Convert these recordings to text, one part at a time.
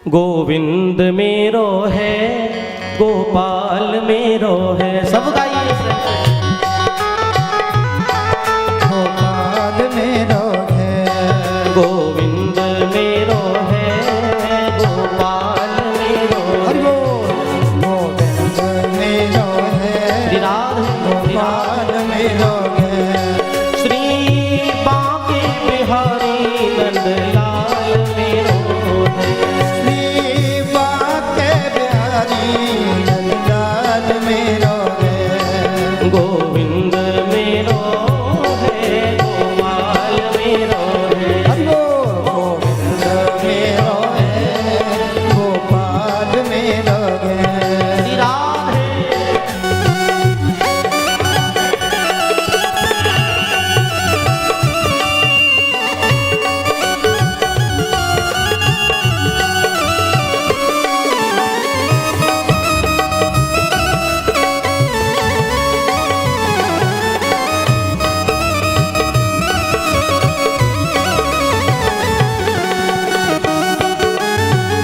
गोविंद मेरो है, गोपाल मेरो है। सब गाइए। गोपाल मेरो है, गोविंद मेरो है, गोपाल मेरो है। गोविंद मेरो है, गोपाल मेरो है। श्री बांके बिहारी नंदलाल मेरो है। श्री बांके बिहारी नंदलाल मेरो है। गोविंद मेरो है, गोपाल मेरो है। गोविंद मेरो है, गोपाल मेरो है। श्री राधे।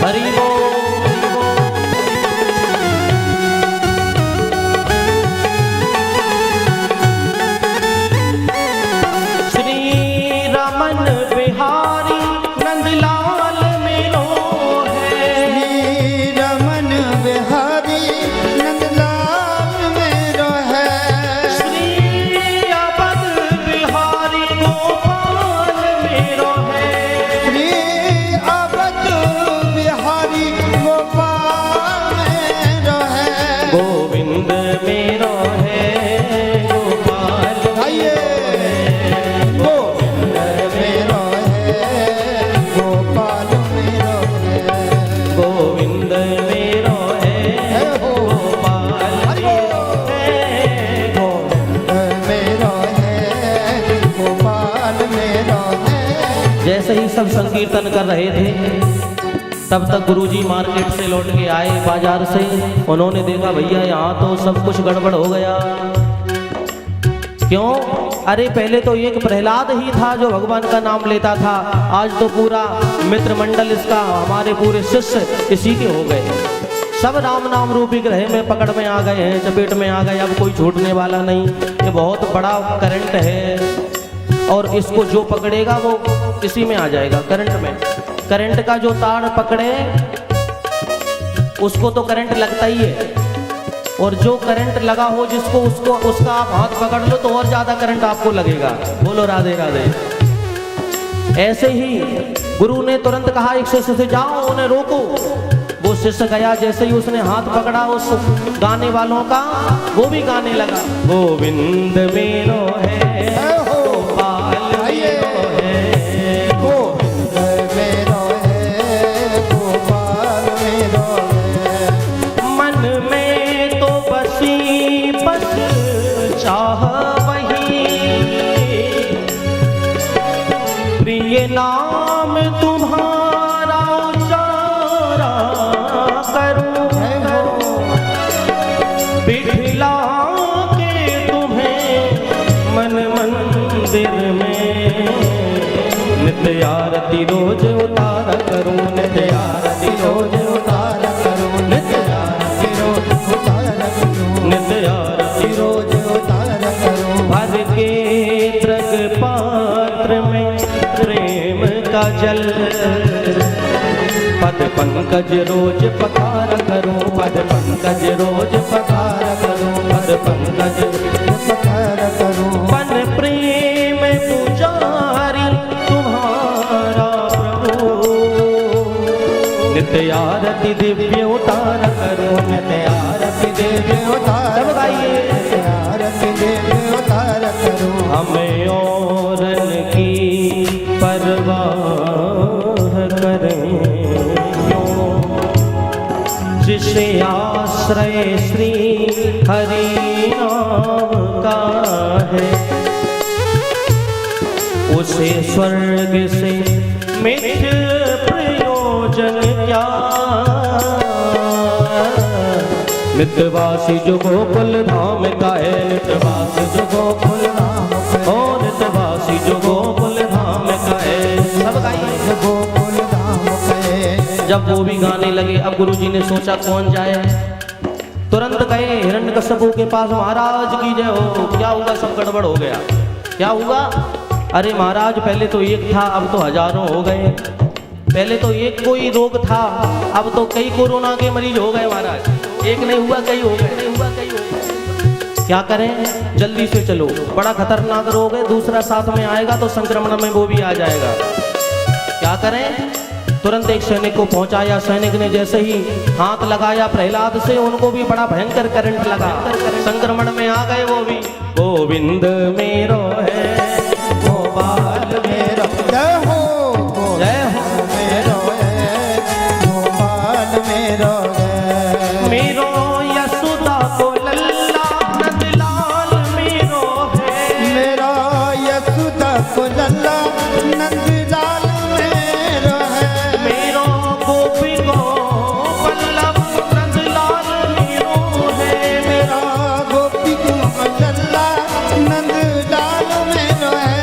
हरि बोल। श्री रमन बिहारी नंदलाल मेरो है। श्री रमन बिहारी नंदलाल मेरो है। श्री अवध बिहारी गोपाल मेरो है। श्री अवध बिहारी गोपाल मेरो है। गोविंद मेरो है, गोपाल आइए। गोविंद मेरो है, गोपाल मेरो है। गोविंद मेरो है, गोपाल मेरो है। गोविंद मेरो है, गोपाल मेरो है। जैसे ही सब संकीर्तन कर रहे थे तब तक गुरुजी मार्केट से लौट के आए, बाजार से। उन्होंने देखा भैया यहाँ तो सब कुछ गड़बड़ हो गया। क्यों? अरे पहले तो एक प्रहलाद ही था जो भगवान का नाम लेता था, आज तो पूरा मित्र मंडल इसका, हमारे पूरे शिष्य इसी के हो गए। सब राम नाम रूपी ग्रह में पकड़ में आ गए हैं, चपेट में आ गए। अब कोई छूटने वाला नहीं। ये बहुत बड़ा करंट है और इसको जो पकड़ेगा वो इसी में आ जाएगा, करंट में। करंट का जो तार पकड़े उसको तो करंट लगता ही है, और जो करंट लगा हो जिसको, उसको उसका आप हाथ पकड़ लो तो और ज्यादा करंट आपको लगेगा। बोलो राधे राधे। ऐसे ही गुरु ने तुरंत कहा एक शिष्य से, जाओ उन्हें रोको। वो शिष्य गया, जैसे ही उसने हाथ पकड़ा उस गाने वालों का, वो भी गाने लगा। गोविंद मेरो है, गोपाल मेरो है। गोविंद मेरो है, गोपाल मेरो है। मन में तो बसी बस चाह वही, प्रिय नाम तुम्हारा उचारा करूं। बिठला के तुम्हें मन मंदिर में, नित्य आरती रोज उतारा करूं। नित्य आरती रोज उतारा करूं। नित्य आरती रोज उतार करूं, नित्य आरती रोज उतार करूं। भर के तृग पात्र में प्रेम का जल, पद पंकज रोज पखार करूं। पद पंकज रोज पखार करूं। पद पंकज पकार करूं। पन प्रेम पुजारी तुम्हारा प्रभु, नित्य आरती दिव्य उतार करूं। नित्य आरती दिव्य उतार सब गाइए। आरती देव उतार करूं। हमें औरन की परवाह करें क्यों, जिसे आश्रय श्री हरि नाम का है, उसे स्वर्ग से मिठ प्रयोजन क्या। नित्यवासी जो गोकुल धाम का है, नित्यवासी जो गोकुल धाम का है, नित्यवासी जो गोकुल धाम का है। सब गाइए। गोकुल धाम का है, जब वो भी गाने लगे, अब गुरुजी ने सोचा कौन जाए। तुरंत गए हिरण्यकश्यप के पास, महाराज की जय हो। क्या हुआ? सब गड़बड़ हो गया। क्या हुआ? अरे महाराज पहले तो एक था, अब तो हजारों हो गए। पहले तो एक कोई रोग था, अब तो कई कोरोना के मरीज हो गए महाराज। एक नहीं हुआ कई हो गए, नहीं हुआ कई हो गए। क्या करें? जल्दी से चलो, बड़ा खतरनाक रोग है, दूसरा साथ में आएगा तो संक्रमण में वो भी आ जाएगा। क्या करें? तुरंत एक सैनिक को पहुंचाया। सैनिक ने जैसे ही हाथ लगाया प्रहलाद से, उनको भी बड़ा भयंकर करंट लगा, संक्रमण में आ गए वो भी। गोविंद मेरो है, गोपाल मेरो, जय हो जय हो मेरो है, गोपाल मेरो है। मेरो यशोदा को लल्ला नंदलाल मेरो है। मेरा यशोदा को लल्ला नंदलाल मेरो है। मेरो गोपी को वल्लभ नंदलाल मेरो है। मेरा गोपी को लल्ला नंदलाल मेरो है।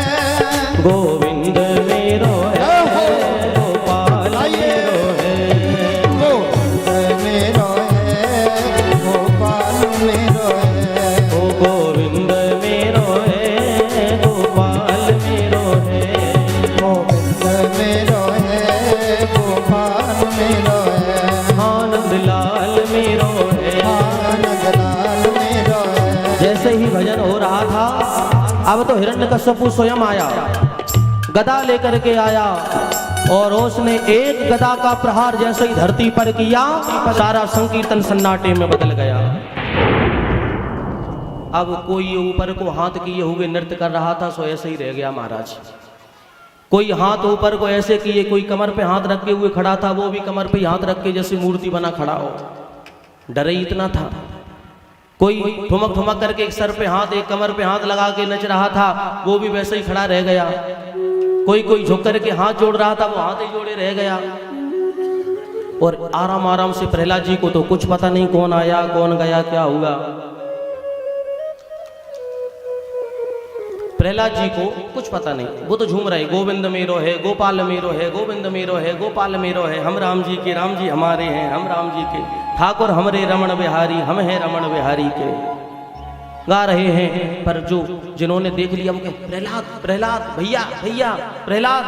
गोविंद मेरो है, गोपाल मेरो है। गोविंद मेरो है, गोपाल मेरो है। ओ गोविंद मेरो है, गोपाल मेरो है। गोविंद मेरो है, गोपाल मेरो है। आनंद लाल मेरो है। आनंद लाल मेरो है। जैसे ही भजन हो रहा था, अब तो हिरण्यकश्यप स्वयं आया, गदा लेकर के आया, और उसने एक गदा का प्रहार जैसे ही धरती पर किया, सारा संकीर्तन सन्नाटे में बदल गया। अब कोई ऊपर को हाथ किए हुए नृत्य कर रहा था, सो ऐसे ही रह गया महाराज। कोई हाथ ऊपर को ऐसे किए, कोई कमर पे हाथ रखे हुए खड़ा था, वो भी कमर पे हाथ रख के जैसे मूर्ति बना खड़ा हो। डर ही इतना था। कोई ठुमक ठुमक करके एक सर पे हाथ, एक कमर पे हाथ लगा के नच रहा था, वो भी वैसे ही खड़ा रह गया। कोई झुक करके हाथ जोड़ रहा था, वो हाथ ही जोड़े रह गया। और आराम आराम से प्रहलाद जी को तो कुछ पता नहीं कौन आया कौन गया, क्या हुआ। प्रहलाद जी को कुछ पता नहीं, वो तो झूम रहे, गोविंद मेरो है, गोपाल मेरो है, गोविंद मेरो है, गोपाल मेरो है। हम राम जी के, राम जी हमारे हैं, हम राम जी के, ठाकुर हमरे रमण बिहारी, हम हैं रमण बिहारी के, गा रहे हैं। पर जो जिन्होंने देख लिया वो कहे, प्रहलाद प्रहलाद भैया भैया प्रहलाद।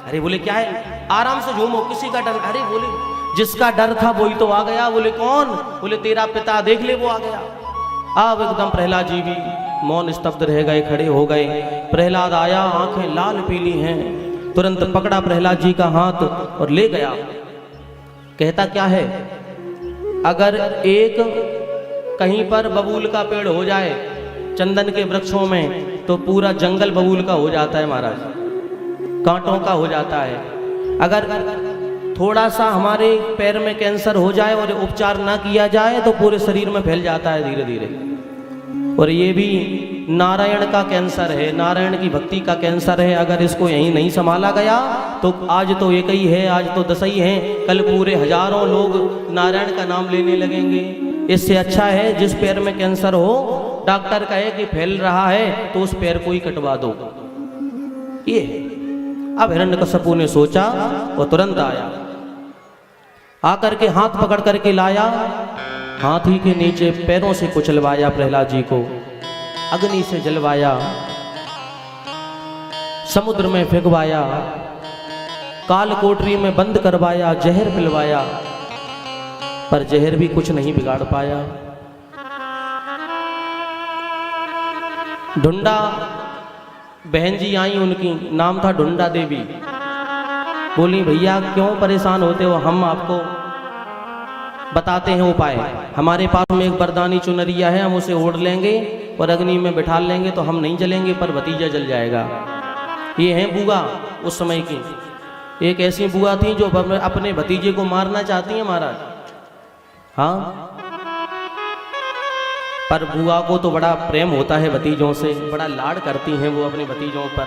अरे बोले क्या है? आराम से झूमो, किसी का डर। अरे बोले जिसका डर था वही तो आ गया। बोले कौन? बोले तेरा पिता, देख ले वो आ गया। अब एकदम प्रहलाद जी भी मौन स्तब्ध रह गए, खड़े हो गए। प्रहलाद आया, आंखें लाल पीली हैं, तुरंत पकड़ा प्रहलाद जी का हाथ और ले गया। कहता क्या है? अगर एक कहीं पर बबूल का पेड़ हो जाए चंदन के वृक्षों में, तो पूरा जंगल बबूल का हो जाता है महाराज, कांटों का हो जाता है। अगर थोड़ा सा हमारे पैर में कैंसर हो जाए और उपचार ना किया जाए तो पूरे शरीर में फैल जाता है धीरे धीरे। और ये भी नारायण का कैंसर है, नारायण की भक्ति का कैंसर है। अगर इसको यहीं नहीं संभाला गया तो आज तो एक ही है, आज तो 10 ही हैं, कल पूरे हजारों लोग नारायण का नाम लेने लगेंगे। इससे अच्छा है जिस पैर में कैंसर हो, डॉक्टर कहे कि फैल रहा है तो उस पैर को ही कटवा दो। ये अब हिरण्यकश्यप ने सोचा और तुरंत आया, आकर के हाथ पकड़ करके लाया, हाथी के नीचे पैरों से कुचलवाया प्रहलाद जी को, अग्नि से जलवाया, समुद्र में फेंकवाया, काल कोठरी में बंद करवाया, जहर पिलवाया, पर जहर भी कुछ नहीं बिगाड़ पाया। ढूंढा, बहन जी आई, उनकी नाम था ढूंढा देवी। बोली भैया क्यों परेशान होते हो, हम आपको बताते हैं उपाय। हमारे पास में एक बरदानी चुनरिया है, हम उसे ओढ़ लेंगे और अग्नि में बिठा लेंगे तो हम नहीं जलेंगे पर भतीजा जल जाएगा। ये है बुआ उस समय की। एक ऐसी बुआ थी जो अपने भतीजे को मारना चाहती है महाराज। हाँ, पर बुआ को तो बड़ा प्रेम होता है भतीजों से, बड़ा लाड करती हैं वो अपने भतीजों पर।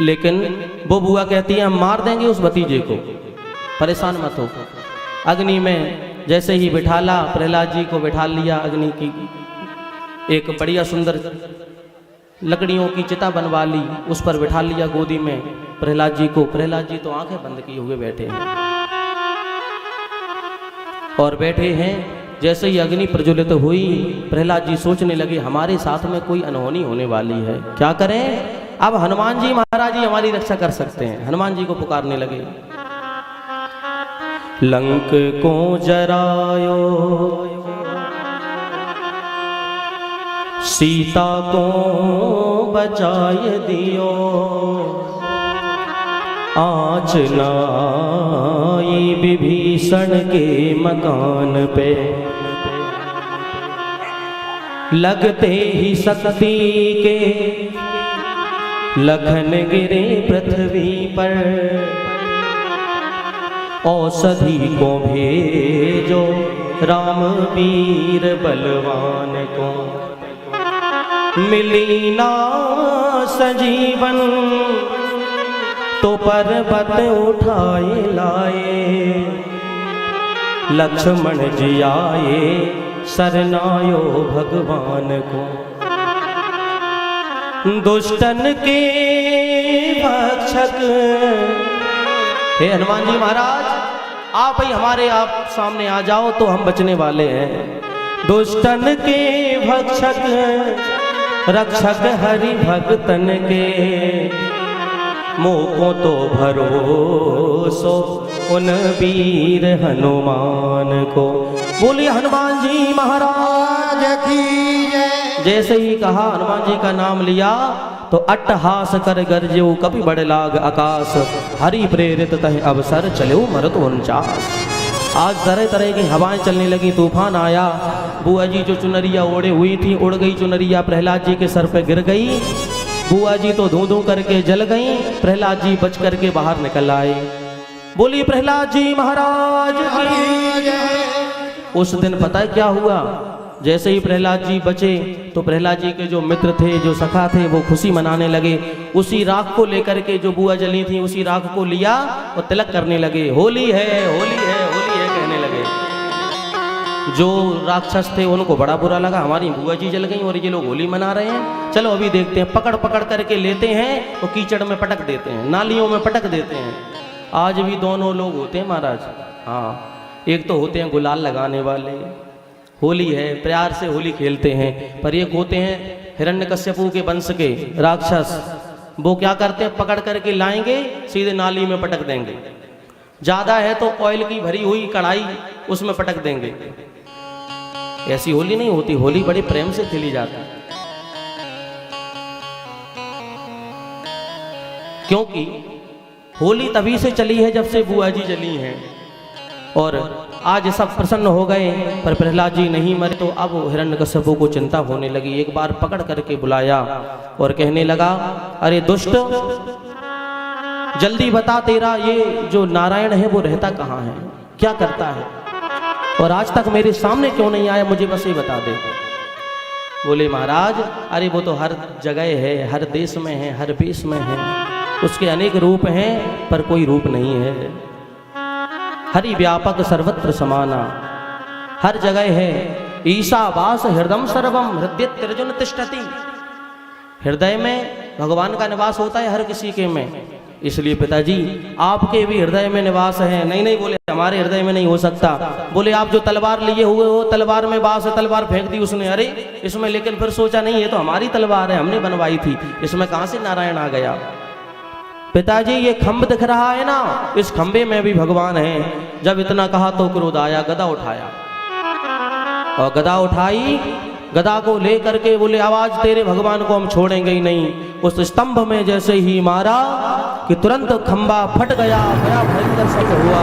लेकिन वो बुआ कहती है हम मार देंगे उस भतीजे को, परेशान मत हो। अग्नि में जैसे ही बिठाला, प्रहलाद जी को बिठा लिया, अग्नि की एक बढ़िया सुंदर लकड़ियों की चिता बनवा ली, उस पर बिठा लिया गोदी में प्रहलाद जी को। प्रहलाद जी तो आंखें बंद किए हुए बैठे हैं। और बैठे हैं। जैसे ही अग्नि प्रज्वलित हुई, प्रहलाद जी सोचने लगे हमारे साथ में कोई अनहोनी होने वाली है, क्या करें। अब हनुमान जी महाराज जी हमारी रक्षा कर सकते हैं। हनुमान जी को पुकारने लगे, लंक को जरायो सीता को बचाए दियो, आँच न आई विभीषण के मकान पे, लगते ही शक्ति के लखन गिरे पृथ्वी पर, औषधि को भेजो राम वीर बलवान को, मिली ना सजीवन तो पर्वत उठाए लाए, लक्ष्मण जी आए शरणायो भगवान को, दुष्टन के भक्षक। हे हनुमान जी महाराज, आप ही हमारे आप सामने आ जाओ तो हम बचने वाले हैं। दुष्टन के भक्षक रक्षक हरि भक्तन के, मोको तो भरोसो उन वीर हनुमान को। बोलिए हनुमान जी महाराज की जय। जैसे ही कहा हनुमान जी का नाम लिया तो अट्टहास कर गरजेऊ कपि बड़ लाग आकाश, हरि प्रेरित तह अवसर चलेऊ मरत 49। आज तरह तरह की हवाएं चलने लगी, तूफान आया। बुआ जी जो चुनरिया ओढ़े हुई थी उड़ गई चुनरिया, प्रहलाद जी के सर पे गिर गई। बुआ जी तो धू धू करके जल गई, प्रहलाद जी बच करके बाहर निकल आए। बोलिए प्रहलाद जी महाराज की। उस दिन पता है क्या हुआ, जैसे ही प्रहलाद जी बचे तो प्रहलाद जी के जो मित्र थे, जो सखा थे, वो खुशी मनाने लगे। उसी राख को लेकर के जो बुआ जली थी उसी राख को लिया और तिलक करने लगे, होली है होली है होली है कहने लगे। जो राक्षस थे उनको बड़ा बुरा लगा, हमारी बुआ जी जल गई और ये लोग होली मना रहे हैं। चलो अभी देखते हैं, पकड़ पकड़ करके लेते हैं तो कीचड़ में पटक देते हैं, नालियों में पटक देते हैं। आज भी दोनों लोग होते हैं महाराज। हाँ, एक तो होते हैं गुलाल लगाने वाले, होली है प्यार से होली खेलते हैं, पर एक होते हैं हिरण्यकश्यपु के वंश के राक्षस। वो क्या करते हैं, पकड़ करके लाएंगे सीधे नाली में पटक देंगे। ज़्यादा है तो ऑयल की भरी हुई कढ़ाई उसमें पटक देंगे। ऐसी होली नहीं होती, होली बड़े प्रेम से खेली जाती है। क्योंकि होली तभी से चली है जब से बुआ जी जली हैं, और आज सब प्रसन्न हो गए, पर प्रहलाद जी नहीं मरे। तो अब हिरण्यकश्यपु को चिंता होने लगी। एक बार पकड़ करके बुलाया और कहने लगा, अरे दुष्ट, जल्दी बता तेरा ये जो नारायण है वो रहता कहाँ है, क्या करता है, और आज तक मेरे सामने क्यों नहीं आया, मुझे बस ये बता दे। बोले महाराज, अरे वो तो हर जगह है, हर देश में है, हर वेश में है, उसके अनेक रूप हैं पर कोई रूप नहीं है। हरि व्यापक सर्वत्र समाना, हर जगह है। ईशावास हृदय सर्वम हृदय त्रिजुन तिष्ठति, हृदय में भगवान का निवास होता है हर किसी के में। इसलिए पिताजी आपके भी हृदय में निवास है। नहीं नहीं बोले, हमारे हृदय में नहीं हो सकता। बोले आप जो तलवार लिए हुए हो, तलवार में बास है, तलवार फेंक दी उसने। अरे इसमें, लेकिन फिर सोचा नहीं ये तो हमारी तलवार है, हमने बनवाई थी, इसमें कहां से नारायण आ गया। पिताजी ये खंभ दिख रहा है ना, इस खंभे में भी भगवान है। जब इतना कहा तो क्रोध आया, गदा उठाया और गदा उठाई, गदा को ले करके बोले आवाज तेरे भगवान को हम छोड़ेंगे ही नहीं। उस स्तंभ में जैसे ही मारा कि तुरंत खंभा फट गया, बड़ा भयंकर शब्द हुआ।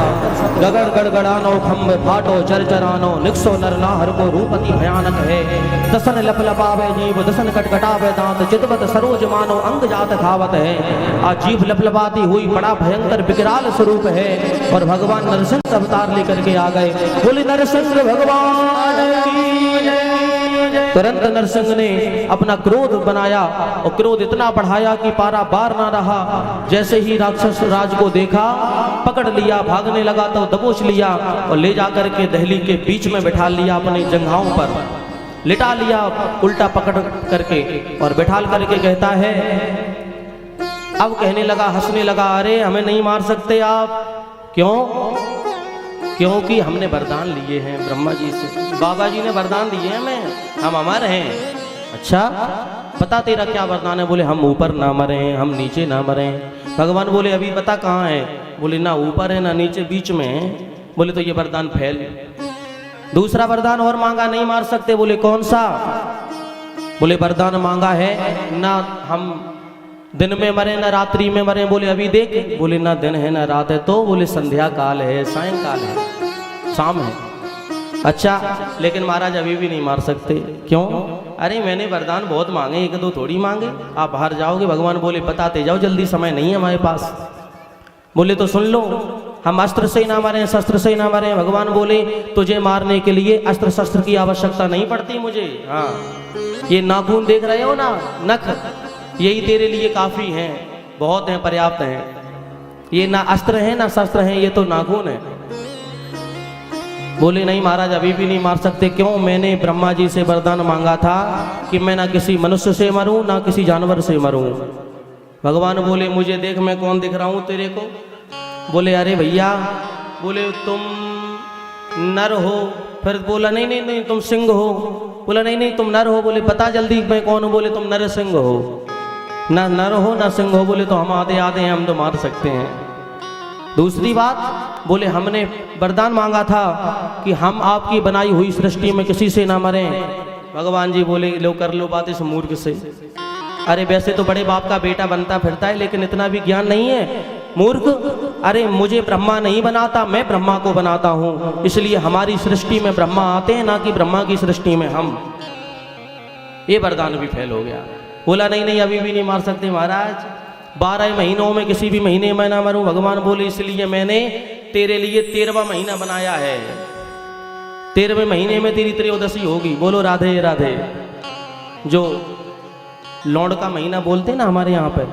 गगन गड़गड़ानो खंभ फाटो चरचरानो, निक्सो नरनाहर को रूपति भयानक है। दसन लपलपावे जीव दसन कटकटावे दांत, चितवत सरोज मानो अंग जात खावत है। आज जीभ लपलपाती हुई बड़ा भयंकर विकराल स्वरूप है, और भगवान नरसिंह अवतार लेकर के आ गए। बोले नरसिंह भगवान की। तुरंत नरसिंह ने अपना क्रोध बनाया और क्रोध इतना बढ़ाया कि पारा बार ना रहा। जैसे ही राक्षस राज को देखा, पकड़ लिया, भागने लगा तो दबोच लिया और ले जाकर के दहली के बीच में बैठा लिया, अपनी जंघाओं पर लिटा लिया, उल्टा पकड़ करके और बैठाल करके कहता है। अब कहने लगा, हंसने लगा, अरे हमें नहीं मार सकते आप। क्यों? क्योंकि हमने वरदान लिए हैं ब्रह्मा जी से, बाबा जी ने वरदान दिए हैं हमें, हम अमर हैं। अच्छा पता तेरा क्या वरदान है? बोले हम ऊपर ना मरें, हम नीचे ना मरें। भगवान बोले अभी पता कहाँ है? बोले ना ऊपर है ना नीचे, बीच में है। बोले तो ये वरदान फैल। दूसरा वरदान और मांगा, नहीं मार सकते। बोले कौन सा? बोले वरदान मांगा है ना हम दिन में मरे ना रात्रि में मरे। बोले अभी देख। बोले ना दिन है ना रात है। तो बोले संध्या काल है, सायंकाल है, शाम है। अच्छा लेकिन महाराज अभी भी नहीं मार सकते। क्यों? अरे मैंने वरदान बहुत मांगे, एक दो थोड़ी मांगे। आप बाहर जाओगे। भगवान बोले बताते जाओ, जल्दी, समय नहीं है हमारे पास। बोले तो सुन लो, हम अस्त्र से ही ना मारें, शस्त्र से ही ना मारें। भगवान बोले तुझे मारने के लिए अस्त्र शस्त्र की आवश्यकता नहीं पड़ती मुझे। हाँ ये नाखून देख रहे हो ना, नख, यही तेरे लिए काफी हैं, बहुत हैं, पर्याप्त हैं। ये ना अस्त्र है ना शस्त्र है, ये तो नाखून है। बोले नहीं महाराज अभी भी नहीं मार सकते। क्यों? मैंने ब्रह्मा जी से वरदान मांगा था कि मैं ना किसी मनुष्य से मरूं ना किसी जानवर से मरूं। भगवान बोले मुझे देख, मैं कौन दिख रहा हूं तेरे को? बोले अरे भैया, बोले तुम नर हो। फिर बोला नहीं नहीं नहीं तुम सिंह हो। बोला नहीं नहीं तुम नर हो। बोले बता जल्दी मैं कौन हूं? बोले तुम नर सिंह हो। ना नर हो ना सिंह हो। बोले तो हम आधे आधे हैं, हम तो मार सकते हैं। दूसरी बात, बोले हमने वरदान मांगा था कि हम आपकी बनाई हुई सृष्टि में किसी से ना मरें। भगवान जी बोले लो कर लो बात इस मूर्ख से। अरे वैसे तो बड़े बाप का बेटा बनता फिरता है, लेकिन इतना भी ज्ञान नहीं है मूर्ख। अरे मुझे ब्रह्मा नहीं बनाता, मैं ब्रह्मा को बनाता हूं, इसलिए हमारी सृष्टि में ब्रह्मा आते हैं, ना कि ब्रह्मा की सृष्टि में हम। ये वरदान भी फेल हो गया। बोला नहीं नहीं अभी भी नहीं मार सकते महाराज, 12 महीनों में किसी भी महीने में ना मरूं। भगवान बोले इसलिए मैंने तेरे लिए 13वां महीना बनाया है, 13वें महीने में तेरी त्रयोदशी होगी। बोलो राधे राधे। जो लौंड का महीना बोलते हैं ना हमारे यहाँ पर,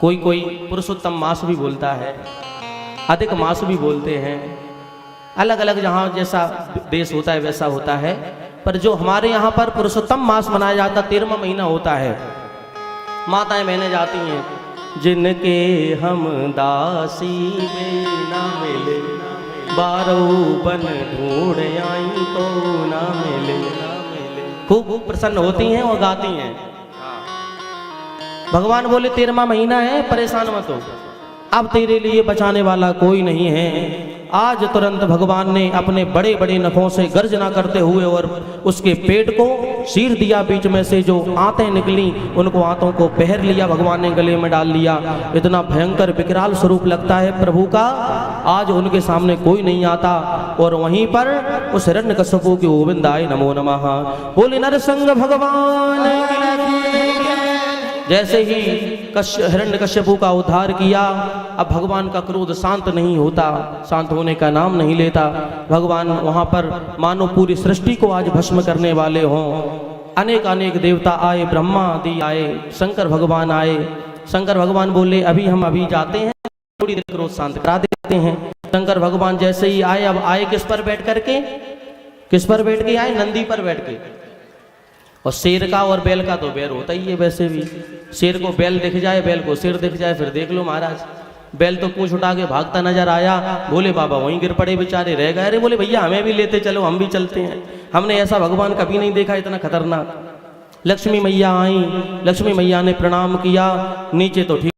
कोई कोई पुरुषोत्तम मास भी बोलता है, अधिक मास भी बोलते हैं, अलग अलग जहाँ जैसा देश होता है वैसा होता है। पर जो हमारे यहाँ पर पुरुषोत्तम मास मनाया जाता 13वां महीना होता है। माताएं बहनें जाती हैं, जिनके हम दासी में ना मिले, 12 बन ढूंढ आई तो ना मिले। खूब प्रसन्न होती हैं और गाती हैं। भगवान बोले 13वां महीना है, परेशान मत हो, अब तेरे लिए बचाने वाला कोई नहीं है। आज तुरंत भगवान ने अपने बड़े बड़े नखों से गर्जना करते हुए और उसके पेट को चीर दिया। बीच में से जो आंतें निकली उनको आंतों को पहर लिया, भगवान ने गले में डाल लिया। इतना भयंकर विकराल स्वरूप लगता है प्रभु का, आज उनके सामने कोई नहीं आता। और वहीं पर उस हिरण्यकश्यपु के गोविंदाय नमो नमः बोले नरसिंह भगवान। जैसे ही हिरण्यकश्यपु का उद्धार किया, अब भगवान का क्रोध शांत नहीं होता, शांत होने का नाम नहीं लेता। भगवान वहां पर मानो पूरी सृष्टि को आज भस्म करने वाले हों। अनेक अनेक देवता आए, ब्रह्मा आदि आए, शंकर भगवान आए। शंकर भगवान बोले अभी हम अभी जाते हैं, थोड़ी देर क्रोध शांत करा देते हैं। शंकर भगवान जैसे ही आए, अब आए किस पर बैठ करके? किस पर बैठ के आए? नंदी पर बैठ के। और शेर का और बैल का तो बैर होता ही है। वैसे भी शेर को बैल दिख जाए, बैल को शेर दिख जाए, फिर देख लो महाराज। बैल तो पूंछ उठा के भागता नजर आया, बोले बाबा वहीं गिर पड़े बेचारे, रह गए। अरे बोले भैया हमें भी लेते चलो, हम भी चलते हैं। हमने ऐसा भगवान कभी नहीं देखा इतना खतरनाक। लक्ष्मी मैया आई, लक्ष्मी मैया ने प्रणाम किया, नीचे तो ठीक